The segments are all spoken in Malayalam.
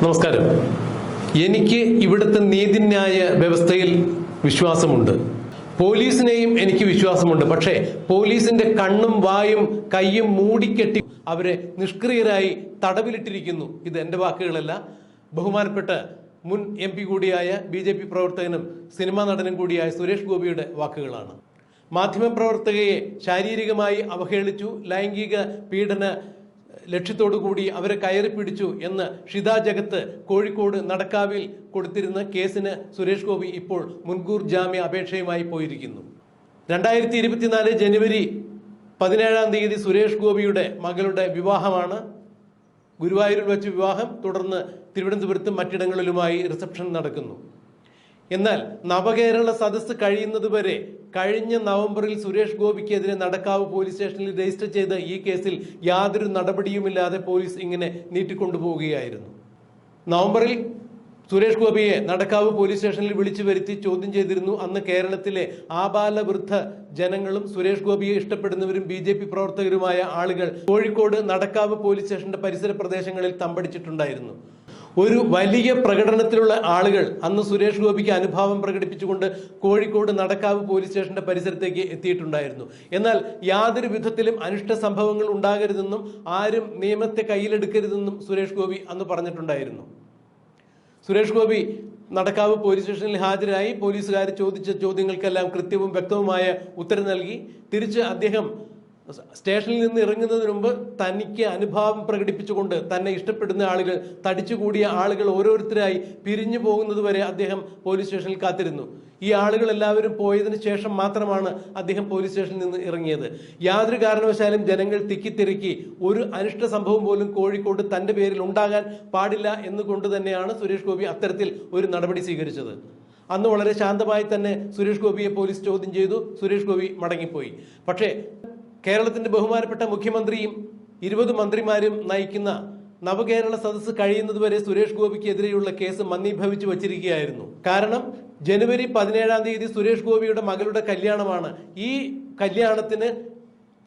നമസ്കാരം. എനിക്ക് ഇവിടുത്തെ നീതിന്യായ വ്യവസ്ഥയിൽ വിശ്വാസമുണ്ട്. പോലീസിനെയും എനിക്ക് വിശ്വാസമുണ്ട്. പക്ഷേ പോലീസിന്റെ കണ്ണും വായും കൈയും മൂടിക്കെട്ടി അവരെ നിഷ്ക്രിയരായി തടവിലിട്ടിരിക്കുന്നു. ഇത് എൻ്റെ വാക്കുകളല്ല, ബഹുമാനപ്പെട്ട മുൻ MP കൂടിയായ BJP പ്രവർത്തകനും സിനിമാ നടനും കൂടിയായ സുരേഷ് ഗോപിയുടെ വാക്കുകളാണ്. മാധ്യമപ്രവർത്തകയെ ശാരീരികമായി അവഹേളിച്ചു, ലൈംഗിക പീഡന ലക്ഷ്യത്തോടു കൂടി അവരെ കയറി പിടിച്ചു എന്ന് ഷിത ജഗത്ത് കോഴിക്കോട് നടക്കാവിൽ കൊടുത്തിരുന്ന കേസിന് സുരേഷ് ഗോപി ഇപ്പോൾ മുൻകൂർ ജാമ്യ അപേക്ഷയുമായി പോയിരിക്കുന്നു. 2024 ജനുവരി 17 സുരേഷ് ഗോപിയുടെ മകളുടെ വിവാഹമാണ്. ഗുരുവായൂരിൽ വെച്ച് വിവാഹം, തുടർന്ന് തിരുവനന്തപുരത്തും മറ്റിടങ്ങളിലുമായി റിസപ്ഷൻ നടക്കുന്നു. എന്നാൽ നവകേരള സദസ്സ് കഴിയുന്നതുവരെ കഴിഞ്ഞ നവംബറിൽ സുരേഷ് ഗോപിക്കെതിരെ നടക്കാവ് പോലീസ് സ്റ്റേഷനിൽ രജിസ്റ്റർ ചെയ്ത ഈ കേസിൽ യാതൊരു നടപടിയുമില്ലാതെ പോലീസ് ഇങ്ങനെ നീട്ടിക്കൊണ്ടുപോവുകയായിരുന്നു. നവംബറിൽ സുരേഷ് ഗോപിയെ നടക്കാവ് പോലീസ് സ്റ്റേഷനിൽ വിളിച്ചു വരുത്തി ചോദ്യം ചെയ്തിരുന്നു. അന്ന് കേരളത്തിലെ ആബാലവൃദ്ധ ജനങ്ങളും സുരേഷ് ഗോപിയെ ഇഷ്ടപ്പെടുന്നവരും BJP പ്രവർത്തകരുമായ ആളുകൾ കോഴിക്കോട് നടക്കാവ് പോലീസ് സ്റ്റേഷന്റെ പരിസര പ്രദേശങ്ങളിൽ തമ്പടിച്ചിട്ടുണ്ടായിരുന്നു. ഒരു വലിയ പ്രകടനത്തിലുള്ള ആളുകൾ അന്ന് സുരേഷ് ഗോപിക്ക് അനുഭാവം പ്രകടിപ്പിച്ചുകൊണ്ട് കോഴിക്കോട് നടക്കാവ് പോലീസ് സ്റ്റേഷന്റെ പരിസരത്തേക്ക് എത്തിയിട്ടുണ്ടായിരുന്നു. എന്നാൽ യാതൊരു വിധത്തിലും അനിഷ്ട സംഭവങ്ങൾ ഉണ്ടാകരുതെന്നും ആരും നിയമത്തെ കയ്യിലെടുക്കരുതെന്നും സുരേഷ് ഗോപി അന്ന് പറഞ്ഞിട്ടുണ്ടായിരുന്നു. സുരേഷ് ഗോപി നടക്കാവ് പോലീസ് സ്റ്റേഷനിൽ ഹാജരായി. പോലീസുകാർ ചോദിച്ച ചോദ്യങ്ങൾക്കെല്ലാം കൃത്യവും വ്യക്തവുമായ ഉത്തരം നൽകി. തിരിച്ച് അദ്ദേഹം സ്റ്റേഷനിൽ നിന്ന് ഇറങ്ങുന്നതിന് മുമ്പ് തനിക്ക് അനുഭാവം പ്രകടിപ്പിച്ചുകൊണ്ട് തന്നെ ഇഷ്ടപ്പെടുന്ന ആളുകൾ, തടിച്ചുകൂടിയ ആളുകൾ ഓരോരുത്തരായി പിരിഞ്ഞു പോകുന്നത് വരെ അദ്ദേഹം പോലീസ് സ്റ്റേഷനിൽ കാത്തിരുന്നു. ഈ ആളുകൾ എല്ലാവരും പോയതിനു ശേഷം മാത്രമാണ് അദ്ദേഹം പോലീസ് സ്റ്റേഷനിൽ നിന്ന് ഇറങ്ങിയത്. യാതൊരു കാരണവശാലും ജനങ്ങൾ തിക്കിത്തിരക്കി ഒരു അനിഷ്ട സംഭവം പോലും കോഴിക്കോട് തന്റെ പേരിൽ ഉണ്ടാകാൻ പാടില്ല എന്നുകൊണ്ട് തന്നെയാണ് സുരേഷ് ഗോപി അത്തരത്തിൽ ഒരു നടപടി സ്വീകരിച്ചത്. അന്ന് വളരെ ശാന്തമായി തന്നെ സുരേഷ് ഗോപിയെ പോലീസ് ചോദ്യം ചെയ്തു. സുരേഷ് ഗോപി മടങ്ങിപ്പോയി. പക്ഷേ കേരളത്തിന്റെ ബഹുമാനപ്പെട്ട മുഖ്യമന്ത്രിയും 20 മന്ത്രിമാരും നയിക്കുന്ന നവകേരള സദസ്സ് കഴിയുന്നതുവരെ സുരേഷ് ഗോപിക്കെതിരെയുള്ള കേസ് മന്ദീഭവിച്ചു വച്ചിരിക്കുകയായിരുന്നു. കാരണം ജനുവരി 17 സുരേഷ് ഗോപിയുടെ മകളുടെ കല്യാണമാണ്. ഈ കല്യാണത്തിന്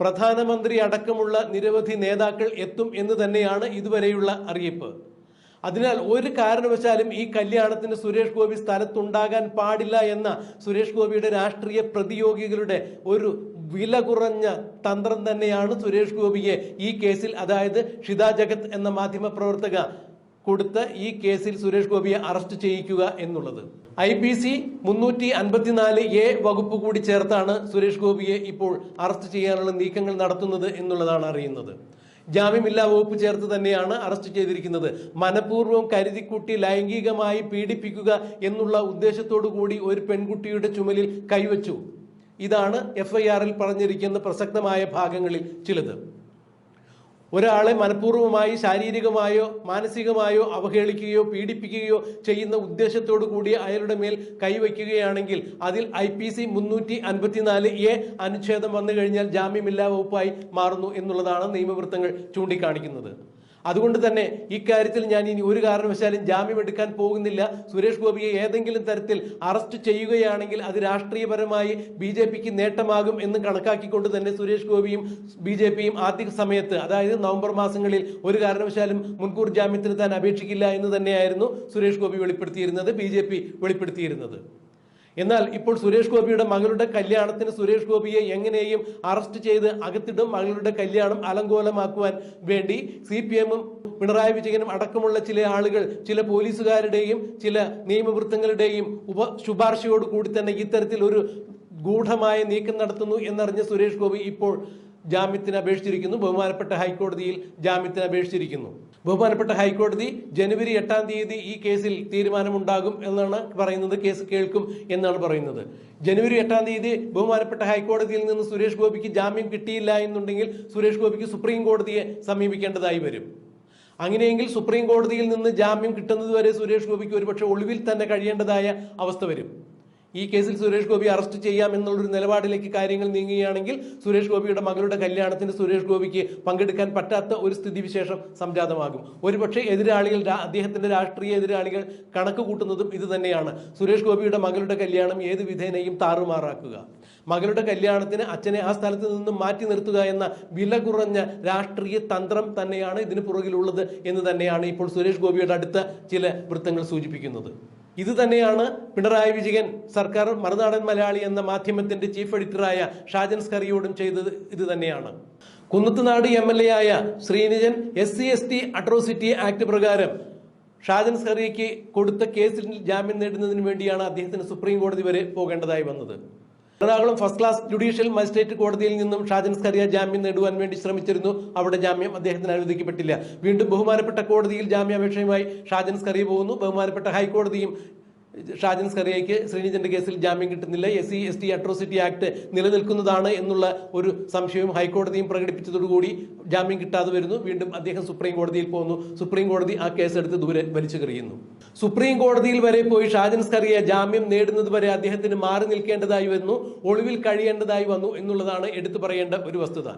പ്രധാനമന്ത്രി അടക്കമുള്ള നിരവധി നേതാക്കൾ എത്തും എന്ന് തന്നെയാണ് ഇതുവരെയുള്ള അറിയിപ്പ്. അതിനാൽ ഒരു കാരണവശാലും ഈ കല്യാണത്തിന് സുരേഷ് ഗോപി സ്ഥലത്തുണ്ടാകാൻ പാടില്ല എന്ന സുരേഷ് ഗോപിയുടെ രാഷ്ട്രീയ പ്രതിയോഗികളുടെ ഒരു വില കുറഞ്ഞ തന്ത്രം തന്നെയാണ് സുരേഷ് ഗോപിയെ ഈ കേസിൽ, അതായത് ഷിത ജഗത് എന്ന മാധ്യമ പ്രവർത്തക കൊടുത്ത ഈ കേസിൽ സുരേഷ് ഗോപിയെ അറസ്റ്റ് ചെയ്യിക്കുക എന്നുള്ളത്. IPC 354A വകുപ്പ് കൂടി ചേർത്താണ് സുരേഷ് ഗോപിയെ ഇപ്പോൾ അറസ്റ്റ് ചെയ്യാനുള്ള നീക്കങ്ങൾ നടത്തുന്നത് എന്നുള്ളതാണ് അറിയുന്നത്. ജാമ്യമില്ലാ വകുപ്പ് ചേർത്ത് തന്നെയാണ് അറസ്റ്റ് ചെയ്തിരിക്കുന്നത്. മനഃപൂർവ്വം കരുതിക്കുട്ടി ലൈംഗികമായി പീഡിപ്പിക്കുക എന്നുള്ള ഉദ്ദേശത്തോടു കൂടി ഒരു പെൺകുട്ടിയുടെ ചുമലിൽ കൈവച്ചു. ഇതാണ് FIR-ൽ പറഞ്ഞിരിക്കുന്ന പ്രസക്തമായ ഭാഗങ്ങളിൽ ചിലത്. ഒരാളെ മനഃപൂർവ്വമായി ശാരീരികമായോ മാനസികമായോ അവഹേളിക്കുകയോ പീഡിപ്പിക്കുകയോ ചെയ്യുന്ന ഉദ്ദേശത്തോടു കൂടി അയാളുടെ മേൽ കൈവയ്ക്കുകയാണെങ്കിൽ അതിൽ IPC 354A അനുച്ഛേദം വന്നു കഴിഞ്ഞാൽ ജാമ്യമില്ലാ വകുപ്പായി മാറുന്നു എന്നുള്ളതാണ് നിയമവൃത്തങ്ങൾ ചൂണ്ടിക്കാണിക്കുന്നത്. അതുകൊണ്ട് തന്നെ ഇക്കാര്യത്തിൽ ഞാൻ ഇനി ഒരു കാരണവശാലും ജാമ്യം എടുക്കാൻ പോകുന്നില്ല. സുരേഷ് ഗോപിയെ ഏതെങ്കിലും തരത്തിൽ അറസ്റ്റ് ചെയ്യുകയാണെങ്കിൽ അത് രാഷ്ട്രീയപരമായി BJPക്ക് നേട്ടമാകും എന്ന് കണക്കാക്കിക്കൊണ്ട് തന്നെ സുരേഷ് ഗോപിയും BJPയും ആദ്യ സമയത്ത്, അതായത് നവംബർ മാസങ്ങളിൽ ഒരു കാരണവശാലും മുൻകൂർ ജാമ്യത്തിന് താൻ അപേക്ഷിക്കില്ല എന്ന് തന്നെയായിരുന്നു സുരേഷ് ഗോപി വെളിപ്പെടുത്തിയിരുന്നത്, BJP വെളിപ്പെടുത്തിയിരുന്നത്. എന്നാൽ ഇപ്പോൾ സുരേഷ് ഗോപിയുടെ മകളുടെ കല്യാണത്തിന് സുരേഷ് ഗോപിയെ എങ്ങനെയും അറസ്റ്റ് ചെയ്ത് അകത്തിടും. മകളുടെ കല്യാണം അലങ്കോലമാക്കുവാൻ വേണ്ടി CPM-ഉം പിണറായി വിജയനും അടക്കമുള്ള ചില ആളുകൾ, ചില പോലീസുകാരുടെയും ചില നിയമവൃത്തങ്ങളുടെയും ശുപാർശയോട് കൂടി തന്നെ ഇത്തരത്തിൽ ഒരു ഗൂഢമായ നീക്കം നടത്തുന്നു എന്നറിഞ്ഞ സുരേഷ് ഗോപി ഇപ്പോൾ ജാമ്യത്തിന് അപേക്ഷിച്ചിരിക്കുന്നു. ബഹുമാനപ്പെട്ട ഹൈക്കോടതിയിൽ ജാമ്യത്തിന് അപേക്ഷിച്ചിരിക്കുന്നു. ബഹുമാനപ്പെട്ട ഹൈക്കോടതി ജനുവരി 8 ഈ കേസിൽ തീരുമാനമുണ്ടാകും എന്നാണ് പറയുന്നത്. കേസ് കേൾക്കും എന്നാണ് പറയുന്നത്. ജനുവരി 8 ബഹുമാനപ്പെട്ട ഹൈക്കോടതിയിൽ നിന്ന് സുരേഷ് ഗോപിക്ക് ജാമ്യം കിട്ടിയില്ല എന്നുണ്ടെങ്കിൽ സുരേഷ് ഗോപിക്ക് സുപ്രീം കോടതിയെ സമീപിക്കേണ്ടതായി വരും. അങ്ങനെയെങ്കിൽ സുപ്രീം കോടതിയിൽ നിന്ന് ജാമ്യം കിട്ടുന്നതുവരെ സുരേഷ് ഗോപിക്ക് ഒരുപക്ഷെ ഒളിവിൽ തന്നെ കഴിയേണ്ടതായ അവസ്ഥ വരും. ഈ കേസിൽ സുരേഷ് ഗോപി അറസ്റ്റ് ചെയ്യാം എന്നുള്ളൊരു നിലപാടിലേക്ക് കാര്യങ്ങൾ നീങ്ങുകയാണെങ്കിൽ സുരേഷ് ഗോപിയുടെ മകളുടെ കല്യാണത്തിന് സുരേഷ് ഗോപിക്ക് പങ്കെടുക്കാൻ പറ്റാത്ത ഒരു സ്ഥിതിവിശേഷം സംജാതമാകും. ഒരുപക്ഷെ എതിരാളികൾ, അദ്ദേഹത്തിന്റെ രാഷ്ട്രീയ എതിരാളികൾ കണക്ക് കൂട്ടുന്നതും ഇത് തന്നെയാണ്. സുരേഷ് ഗോപിയുടെ മകളുടെ കല്യാണം ഏത് വിധേനയും താറുമാറാക്കുക. മകളുടെ കല്യാണത്തിന് അച്ഛനെ ആ സ്ഥലത്ത് നിന്നും മാറ്റി നിർത്തുക എന്ന വില കുറഞ്ഞ രാഷ്ട്രീയ തന്ത്രം തന്നെയാണ് ഇതിന് പുറകിലുള്ളത് എന്ന് തന്നെയാണ് ഇപ്പോൾ സുരേഷ് ഗോപിയുടെ അടുത്ത ചില വൃത്തങ്ങൾ സൂചിപ്പിക്കുന്നത്. ഇത് തന്നെയാണ് പിണറായി വിജയൻ സർക്കാർ മറുനാടൻ മലയാളി എന്ന മാധ്യമത്തിന്റെ ചീഫ് എഡിറ്ററായ ഷാജൻ സ്കറിയോടും ചെയ്തത് ഇത് തന്നെയാണ്. കുന്നത്തുനാട് MLA ആയ ശ്രീനിജൻ SC/ST അട്രോസിറ്റി ആക്ട് പ്രകാരം ഷാജൻ സ്കറിയയ്ക്ക് കൊടുത്ത കേസിൽ ജാമ്യം നേടുന്നതിന് വേണ്ടിയാണ് അദ്ദേഹത്തിന് സുപ്രീം കോടതി വരെ പോകേണ്ടതായി വന്നത്. Ernakulam first class judicial magistrate കോടതിയിൽ നിന്നും ഷാജൻ സ്കറിയ ജാമ്യം നേടുവാൻ വേണ്ടി ശ്രമിച്ചിരുന്നു. അവിടെ ജാമ്യം അദ്ദേഹത്തിന് അനുവദിക്കപ്പെട്ടില്ല. വീണ്ടും ബഹുമാനപ്പെട്ട കോടതിയിൽ ജാമ്യാപേക്ഷയുമായി ഷാജൻ സ്കറിയ പോകുന്നു. ബഹുമാനപ്പെട്ട ഹൈക്കോടതിയും ഷാജൻ സ്കറിയയ്ക്ക് ശ്രീനിജന്റെ കേസിൽ ജാമ്യം കിട്ടുന്നില്ല. SC/ST അട്രോസിറ്റി ആക്ട് നിലനിൽക്കുന്നതാണ് എന്നുള്ള ഒരു സംശയവും ഹൈക്കോടതിയും പ്രകടിപ്പിച്ചതോടുകൂടി ജാമ്യം കിട്ടാതെ വരുന്നു. വീണ്ടും അദ്ദേഹം സുപ്രീം കോടതിയിൽ പോകുന്നു. സുപ്രീം കോടതി ആ കേസെടുത്ത് ദൂരെ വലിച്ചെറിയുന്നു. സുപ്രീം കോടതിയിൽ വരെ പോയി ഷാജൻ സ്കറിയ ജാമ്യം നേടുന്നത് വരെ അദ്ദേഹത്തിന് മാറി നിൽക്കേണ്ടതായി വന്നു, ഒളിവിൽ കഴിയേണ്ടതായി വന്നു എന്നുള്ളതാണ് എടുത്തു പറയേണ്ട ഒരു വസ്തുത.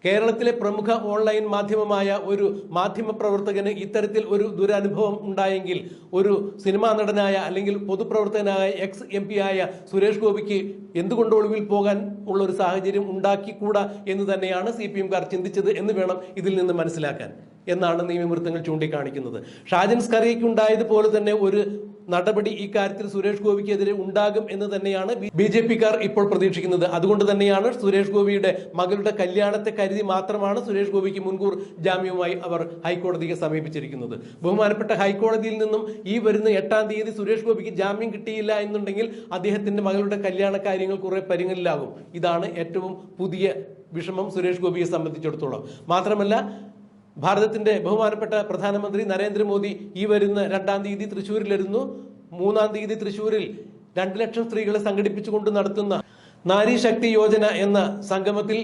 കേരളത്തിലെ പ്രമുഖ ഓൺലൈൻ മാധ്യമമായ ഒരു മാധ്യമ പ്രവർത്തകന് ഇത്തരത്തിൽ ഒരു ദുരനുഭവം ഉണ്ടായെങ്കിൽ ഒരു സിനിമാ നടനായ അല്ലെങ്കിൽ പൊതുപ്രവർത്തകനായ MP ആയ സുരേഷ് ഗോപിക്ക് എന്തുകൊണ്ട് ഒളിവിൽ പോകാൻ ഉള്ള ഒരു സാഹചര്യം ഉണ്ടാക്കിക്കൂടാ എന്ന് തന്നെയാണ് CPM-കാർ ചിന്തിച്ചത് എന്ന് വേണം ഇതിൽ നിന്ന് മനസ്സിലാക്കാൻ എന്നാണ് നിയമവൃത്തങ്ങൾ ചൂണ്ടിക്കാണിക്കുന്നത്. ഷാജൻ സ്കറിയയ്ക്ക് ഉണ്ടായതുപോലെ തന്നെ ഒരു നടപടി ഈ കാര്യത്തിൽ സുരേഷ് ഗോപിക്കെതിരെ ഉണ്ടാകും എന്ന് തന്നെയാണ് BJP-കാർ ഇപ്പോൾ പ്രതീക്ഷിക്കുന്നത്. അതുകൊണ്ട് തന്നെയാണ് സുരേഷ് ഗോപിയുടെ മകളുടെ കല്യാണത്തെ കരുതി മാത്രമാണ് സുരേഷ് ഗോപിക്ക് മുൻകൂർ ജാമ്യവുമായി അവർ ഹൈക്കോടതിയെ സമീപിച്ചിരിക്കുന്നത്. ബഹുമാനപ്പെട്ട ഹൈക്കോടതിയിൽ നിന്നും ഈ വരുന്ന 8-ാം തീയതി സുരേഷ് ഗോപിക്ക് ജാമ്യം കിട്ടിയില്ല എന്നുണ്ടെങ്കിൽ അദ്ദേഹത്തിന്റെ മകളുടെ കല്യാണ കാര്യങ്ങൾ കുറെ പരിങ്ങലിലാകും. ഇതാണ് ഏറ്റവും പുതിയ വിഷമം സുരേഷ് ഗോപിയെ സംബന്ധിച്ചിടത്തോളം. മാത്രമല്ല, ഭാരതത്തിന്റെ ബഹുമാനപ്പെട്ട പ്രധാനമന്ത്രി നരേന്ദ്രമോദി ഈ വരുന്ന 2-ാം തീയതി തൃശ്ശൂരിലിരുന്നു. 3-ാം തീയതി തൃശ്ശൂരിൽ 2 ലക്ഷം സ്ത്രീകളെ സംഘടിപ്പിച്ചുകൊണ്ട് നടത്തുന്ന നാരി ശക്തി യോജന എന്ന സംഗമത്തിൽ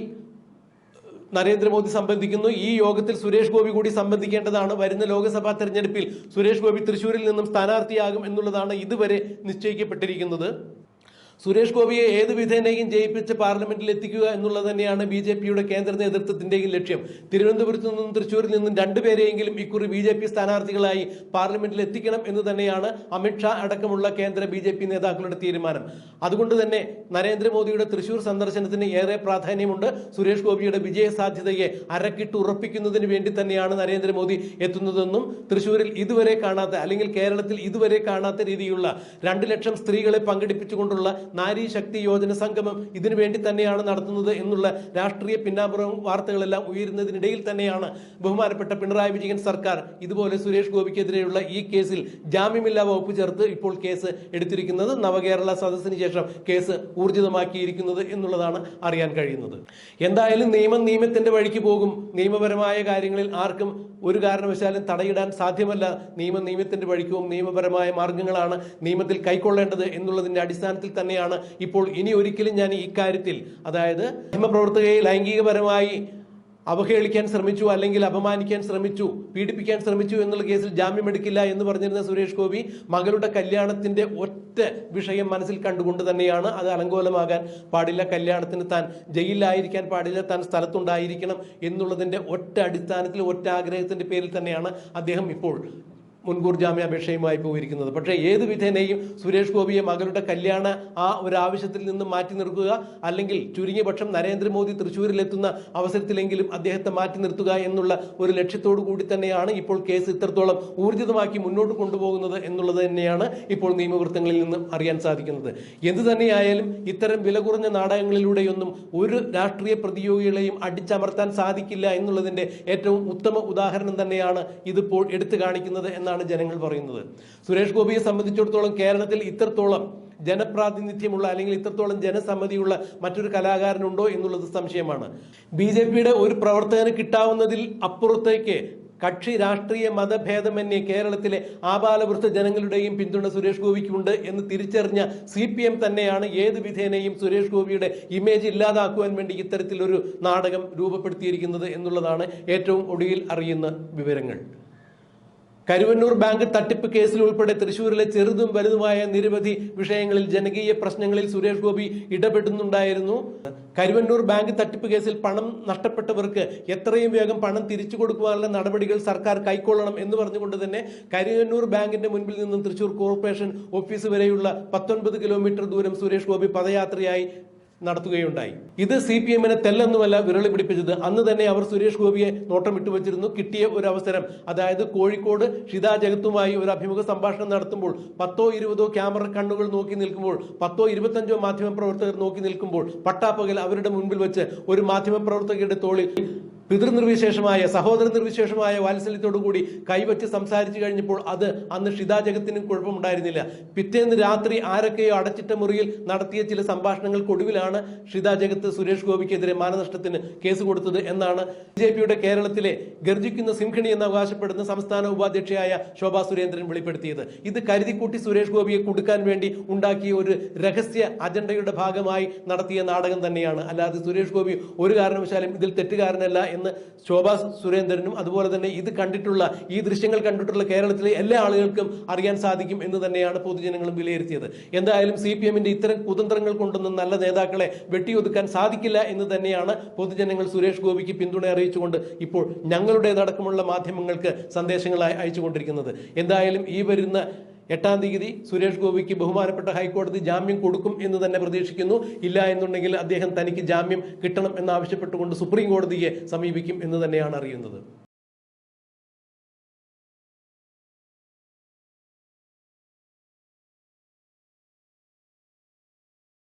നരേന്ദ്രമോദി സംബന്ധിക്കുന്നു. ഈ യോഗത്തിൽ സുരേഷ് ഗോപി കൂടി സംബന്ധിക്കേണ്ടതാണ്. വരുന്ന ലോക്സഭാ തെരഞ്ഞെടുപ്പിൽ സുരേഷ് ഗോപി തൃശ്ശൂരിൽ നിന്നും സ്ഥാനാർത്ഥിയാകും എന്നുള്ളതാണ് ഇതുവരെ നിശ്ചയിക്കപ്പെട്ടിരിക്കുന്നത്. സുരേഷ് ഗോപിയെ ഏത് വിധേനയും ജയിപ്പിച്ച് പാർലമെന്റിൽ എത്തിക്കുക എന്നുള്ളത് തന്നെയാണ് BJP-യുടെ കേന്ദ്ര നേതൃത്വത്തിന്റെയും ലക്ഷ്യം. തിരുവനന്തപുരത്ത് നിന്നും തൃശ്ശൂരിൽ നിന്നും 2 പേരെയെങ്കിലും ഇക്കുറി BJP സ്ഥാനാർത്ഥികളായി പാർലമെന്റിൽ എത്തിക്കണം എന്ന് തന്നെയാണ് അമിത്ഷാ അടക്കമുള്ള കേന്ദ്ര BJP നേതാക്കളുടെ തീരുമാനം. അതുകൊണ്ട് തന്നെ നരേന്ദ്രമോദിയുടെ തൃശ്ശൂർ സന്ദർശനത്തിന് ഏറെ പ്രാധാന്യമുണ്ട്. സുരേഷ് ഗോപിയുടെ വിജയ സാധ്യതയെ അരക്കിട്ട് ഉറപ്പിക്കുന്നതിന് വേണ്ടി തന്നെയാണ് നരേന്ദ്രമോദി എത്തുന്നതെന്നും തൃശ്ശൂരിൽ ഇതുവരെ കാണാത്ത അല്ലെങ്കിൽ കേരളത്തിൽ ഇതുവരെ കാണാത്ത രീതിയിലുള്ള 2 ലക്ഷം സ്ത്രീകളെ പങ്കെടുപ്പിച്ചുകൊണ്ടുള്ള നാരി ശക്തി യോജന സംഗമം ഇതിനു വേണ്ടി തന്നെയാണ് നടത്തുന്നത് എന്നുള്ള രാഷ്ട്രീയ പിന്നാമ്പുറം വാർത്തകളെല്ലാം ഉയരുന്നതിനിടയിൽ തന്നെയാണ് ബഹുമാനപ്പെട്ട പിണറായി വിജയൻ സർക്കാർ ഇതുപോലെ സുരേഷ് ഗോപിക്കെതിരെയുള്ള ഈ കേസിൽ ജാമ്യമില്ലാ വകുപ്പ് ചേർത്ത് ഇപ്പോൾ കേസ് എടുത്തിരിക്കുന്നത്. നവകേരള സദസ്സിന് ശേഷം കേസ് ഊർജിതമാക്കിയിരിക്കുന്നത് എന്നുള്ളതാണ് അറിയാൻ കഴിയുന്നത്. എന്തായാലും നിയമത്തിന്റെ വഴിക്ക് പോകും. നിയമപരമായ കാര്യങ്ങളിൽ ആർക്കും ഒരു കാരണവശാലും തടയിടാൻ സാധ്യമല്ല. നിയമത്തിന്റെ വഴിക്കും നിയമപരമായ മാർഗങ്ങളാണ് നിയമത്തിൽ കൈക്കൊള്ളേണ്ടത് എന്നുള്ളതിന്റെ അടിസ്ഥാനത്തിൽ തന്നെയാണ് ഇപ്പോൾ ഇനി ഒരിക്കലും ഞാൻ ഈ കാര്യത്തിൽ, അതായത് നിയമപ്രവർത്തകയെ ലൈംഗികപരമായി അവഹേളിക്കാൻ ശ്രമിച്ചു അല്ലെങ്കിൽ അപമാനിക്കാൻ ശ്രമിച്ചു, പീഡിപ്പിക്കാൻ ശ്രമിച്ചു എന്നുള്ള കേസിൽ ജാമ്യമെടുക്കില്ല എന്ന് പറഞ്ഞിരുന്ന സുരേഷ് ഗോപി മകളുടെ കല്യാണത്തിന്റെ ഒറ്റ വിഷയം മനസ്സിൽ കണ്ടുകൊണ്ട് തന്നെയാണ് അത് അലങ്കോലമാകാൻ പാടില്ല, കല്യാണത്തിന് താൻ ജയിലിലായിരിക്കാൻ പാടില്ല, താൻ സ്ഥലത്തുണ്ടായിരിക്കണം എന്നുള്ളതിന്റെ ഒറ്റ അടിസ്ഥാനത്തിൽ ഒറ്റ ആഗ്രഹത്തിന്റെ പേരിൽ തന്നെയാണ് അദ്ദേഹം ഇപ്പോൾ മുൻകൂർ ജാമ്യാപേക്ഷയുമായി പോയിരിക്കുന്നത്. പക്ഷേ ഏത് വിധേനയും സുരേഷ് ഗോപിയെ മകളുടെ കല്യാണ ആ ഒരു ആവശ്യത്തിൽ നിന്ന് മാറ്റി നിർത്തുക, അല്ലെങ്കിൽ ചുരുങ്ങിയ പക്ഷം നരേന്ദ്രമോദി തൃശ്ശൂരിലെത്തുന്ന അവസരത്തിലെങ്കിലും അദ്ദേഹത്തെ മാറ്റി നിർത്തുക എന്നുള്ള ഒരു ലക്ഷ്യത്തോടു കൂടി തന്നെയാണ് ഇപ്പോൾ കേസ് ഇത്രത്തോളം ഊർജിതമാക്കി മുന്നോട്ട് കൊണ്ടുപോകുന്നത് എന്നുള്ളത് തന്നെയാണ് ഇപ്പോൾ നിയമവൃത്തങ്ങളിൽ നിന്നും അറിയാൻ സാധിക്കുന്നത്. എന്തു തന്നെയായാലും ഇത്തരം വില കുറഞ്ഞ നാടകങ്ങളിലൂടെയൊന്നും ഒരു രാഷ്ട്രീയ പ്രതിയോഗികളെയും അടിച്ചമർത്താൻ സാധിക്കില്ല എന്നുള്ളതിന്റെ ഏറ്റവും ഉത്തമ ഉദാഹരണം തന്നെയാണ് ഇതിപ്പോൾ എടുത്തു കാണിക്കുന്നത് എന്നാണ് ജനങ്ങൾ പറയുന്നത്. സുരേഷ് ഗോപിയെ സംബന്ധിച്ചിടത്തോളം കേരളത്തിൽ ഇത്രത്തോളം ജനപ്രാതിനിധ്യമുള്ള അല്ലെങ്കിൽ ഇത്രത്തോളം ജനസമ്മതിയുള്ള മറ്റൊരു കലാകാരനുണ്ടോ എന്നുള്ളത് സംശയമാണ്. BJP-യുടെ ഒരു പ്രവർത്തകന് കിട്ടാവുന്നതിൽ അപ്പുറത്തേക്ക് കക്ഷി രാഷ്ട്രീയ മതഭേദമന്യേ കേരളത്തിലെ ആബാലവൃദ്ധ ജനങ്ങളുടെയും പിന്തുണ സുരേഷ് ഗോപിക്കുണ്ട് എന്ന് തിരിച്ചറിഞ്ഞ CPM തന്നെയാണ് ഏത് വിധേനയും സുരേഷ് ഗോപിയുടെ ഇമേജ് ഇല്ലാതാക്കുവാൻ വേണ്ടി ഇത്തരത്തിലൊരു നാടകം രൂപപ്പെടുത്തിയിരിക്കുന്നത് എന്നുള്ളതാണ് ഏറ്റവും ഒടുവിൽ അറിയുന്ന വിവരങ്ങൾ. കരുവന്നൂർ ബാങ്ക് തട്ടിപ്പ് കേസിൽ ഉൾപ്പെടെ തൃശ്ശൂരിലെ ചെറുതും വലുതുമായ നിരവധി വിഷയങ്ങളിൽ, ജനകീയ പ്രശ്നങ്ങളിൽ സുരേഷ് ഗോപി ഇടപെടുന്നുണ്ടായിരുന്നു. കരുവന്നൂർ ബാങ്ക് തട്ടിപ്പ് കേസിൽ പണം നഷ്ടപ്പെട്ടവർക്ക് എത്രയും വേഗം പണം തിരിച്ചു കൊടുക്കുവാനുള്ള നടപടികൾ സർക്കാർ കൈക്കൊള്ളണം എന്ന് പറഞ്ഞുകൊണ്ട് തന്നെ കരുവന്നൂർ ബാങ്കിന്റെ മുൻപിൽ നിന്നും തൃശ്ശൂർ കോർപ്പറേഷൻ ഓഫീസ് വരെയുള്ള 19 കിലോമീറ്റർ ദൂരം സുരേഷ് ഗോപി പദയാത്രയായി നടത്തുകയുണ്ടായി. ഇത് CPM-നെ തെല്ലൊന്നുമല്ല വിരളി പിടിപ്പിച്ചത്. അന്ന് തന്നെ അവർ സുരേഷ് ഗോപിയെ നോട്ടം വിട്ടുവച്ചിരുന്നു. കിട്ടിയ ഒരു അവസരം, അതായത് കോഴിക്കോട് ഷിത ജഗത്തുമായി ഒരു അഭിമുഖ സംഭാഷണം നടത്തുമ്പോൾ 10-20 ക്യാമറ കണ്ണുകൾ നോക്കി നിൽക്കുമ്പോൾ, 10-25 മാധ്യമപ്രവർത്തകർ നോക്കി നിൽക്കുമ്പോൾ, പട്ടാപ്പകൽ അവരുടെ മുൻപിൽ വെച്ച് ഒരു മാധ്യമപ്രവർത്തകരുടെ തോളിൽ പിതൃനിർവിശേഷമായ, സഹോദര നിർവിശേഷമായ വാത്സല്യത്തോടുകൂടി കൈവച്ച് സംസാരിച്ചു കഴിഞ്ഞപ്പോൾ അത് അന്ന് ഷിത ജഗത്തിനും കുഴപ്പമുണ്ടായിരുന്നില്ല. പിറ്റേന്ന് രാത്രി ആരൊക്കെയോ അടച്ചിട്ട മുറിയിൽ നടത്തിയ ചില സംഭാഷണങ്ങൾക്കൊടുവിലാണ് ഷിത ജഗത്ത് സുരേഷ് ഗോപിക്കെതിരെ മാനനഷ്ടത്തിന് കേസ് കൊടുത്തത് എന്നാണ് BJP-യുടെ കേരളത്തിലെ ഗർജിക്കുന്ന സിംഹിണി എന്ന് അവകാശപ്പെടുന്ന സംസ്ഥാന ഉപാധ്യക്ഷയായ ശോഭാ സുരേന്ദ്രൻ വെളിപ്പെടുത്തിയത്. ഇത് കരുതിക്കൂട്ടി സുരേഷ് ഗോപിയെ കുടുക്കാൻ വേണ്ടി ഉണ്ടാക്കിയ ഒരു രഹസ്യ അജണ്ടയുടെ ഭാഗമായി നടത്തിയ നാടകം തന്നെയാണ്. അല്ലാതെ സുരേഷ് ഗോപി ഒരു കാരണവശാലും ഇതിൽ തെറ്റുകാരനല്ല എന്ന് ശോഭാ സുരേന്ദ്രനും അതുപോലെ തന്നെ ഇത് കണ്ടിട്ടുള്ള, ഈ ദൃശ്യങ്ങൾ കണ്ടിട്ടുള്ള കേരളത്തിലെ എല്ലാ ആളുകൾക്കും അറിയാൻ സാധിക്കും എന്ന് തന്നെയാണ് പൊതുജനങ്ങളും വിലയിരുത്തിയത്. എന്തായാലും CPM-ന്റെ ഇത്തരം കുതന്ത്രങ്ങൾ കൊണ്ടൊന്നും നല്ല നേതാക്കളെ വെട്ടിയൊതുക്കാൻ സാധിക്കില്ല എന്ന് തന്നെയാണ് പൊതുജനങ്ങൾ സുരേഷ് ഗോപിക്ക് പിന്തുണ അറിയിച്ചുകൊണ്ട് ഇപ്പോൾ ഞങ്ങളുടേതടക്കമുള്ള മാധ്യമങ്ങൾക്ക് സന്ദേശങ്ങളായി അയച്ചുകൊണ്ടിരിക്കുന്നത്. എന്തായാലും ഈ വരുന്ന 8-ാം തീയതി സുരേഷ് ഗോപിക്ക് ബഹുമാനപ്പെട്ട ഹൈക്കോടതി ജാമ്യം കൊടുക്കും എന്ന് തന്നെ പ്രതീക്ഷിക്കുന്നു. ഇല്ല എന്നുണ്ടെങ്കിൽ അദ്ദേഹം തനിക്ക് ജാമ്യം കിട്ടണം എന്നാവശ്യപ്പെട്ടുകൊണ്ട് സുപ്രീം കോടതിയെ സമീപിക്കും എന്ന് തന്നെയാണ് അറിയുന്നത്.